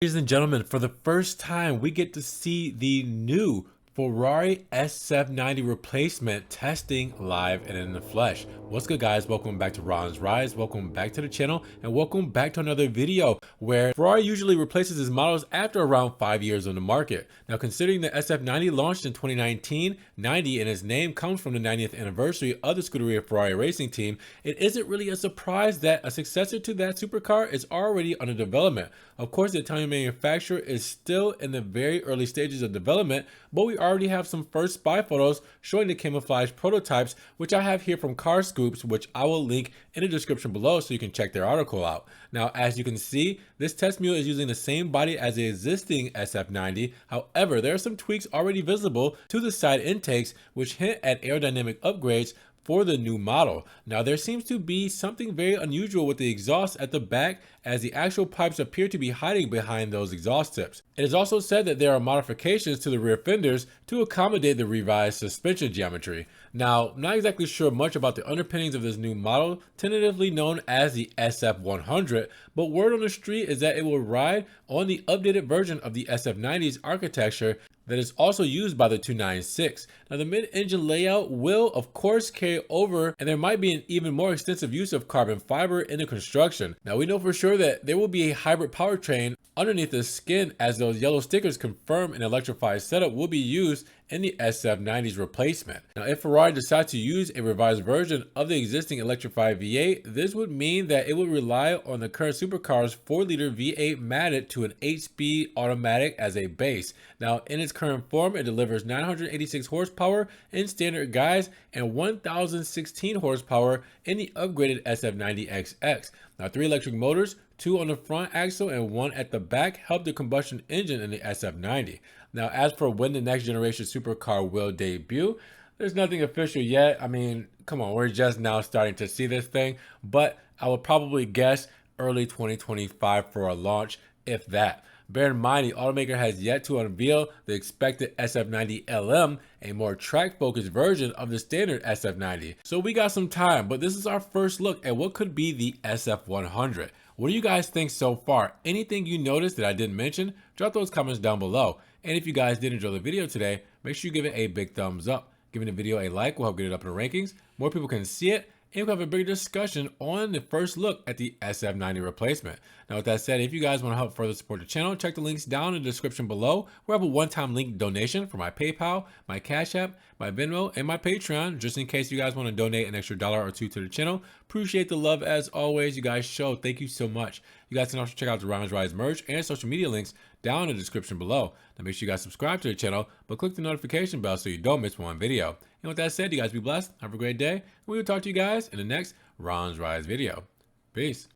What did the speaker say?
Ladies and gentlemen, for the first time, we get to see the new Ferrari SF90 replacement testing live and in the flesh. What's good, guys? Welcome back to Ron's Rise. Welcome back to the channel, and welcome back to another video where Ferrari usually replaces his models after around 5 years on the market. Now, considering the SF90 launched in 2019, 90 and its name comes from the 90th anniversary of the Scuderia Ferrari racing team, it isn't really a surprise that a successor to that supercar is already under development. Of course, the Italian manufacturer is still in the very early stages of development, but we already have some first spy photos showing the camouflage prototypes, which I have here from Car Scoops, which I will link in the description below so you can check their article out. Now, as you can see, this test mule is using the same body as the existing SF90. However, there are some tweaks already visible to the side intakes, which hint at aerodynamic upgrades for the new model. Now, there seems to be something very unusual with the exhaust at the back, as the actual pipes appear to be hiding behind those exhaust tips. It is also said that there are modifications to the rear fenders to accommodate the revised suspension geometry. Now, I'm not exactly sure much about the underpinnings of this new model, tentatively known as the SF100, but word on the street is that it will ride on the updated version of the SF90's architecture that is also used by the 296. Now, the mid-engine layout will of course carry over, and there might be an even more extensive use of carbon fiber in the construction. Now, we know for sure that there will be a hybrid powertrain underneath the skin, as those yellow stickers confirm an electrified setup will be used in the SF90's replacement. Now, if Ferrari decides to use a revised version of the existing electrified V8, this would mean that it would rely on the current supercar's 4-liter V8 matted to an 8-speed automatic as a base. Now, in its current form, it delivers 986 horsepower in standard guise and 1016 horsepower in the upgraded SF90XX. Now, 3 electric motors, 2 on the front axle and 1 at the back, help the combustion engine in the SF90. Now, as for when the next generation supercar will debut, there's nothing official yet. I mean, come on, we're just now starting to see this thing, but I would probably guess early 2025 for a launch, if that. Bear in mind, the automaker has yet to unveil the expected SF90 LM, a more track-focused version of the standard SF90. So we got some time, but this is our first look at what could be the SF100. What do you guys think so far? Anything you noticed that I didn't mention? Drop those comments down below. And if you guys did enjoy the video today, make sure you give it a big thumbs up. Giving the video a like will help get it up in the rankings. More people can see it, and we'll have a bigger discussion on the first look at the SF90 replacement. Now, with that said, if you guys want to help further support the channel, check the links down in the description below, where I have a one-time link donation for my PayPal, my Cash App, my Venmo, and my Patreon, just in case you guys want to donate an extra $1 or $2 to the channel. Appreciate the love as always. You guys show. Thank you so much. You guys can also check out the Ron's Rise merch and social media links down in the description below. Now, make sure you guys subscribe to the channel, but click the notification bell so you don't miss one video. And with that said, you guys be blessed. Have a great day. And we will talk to you guys in the next Ron's Rise video. Peace.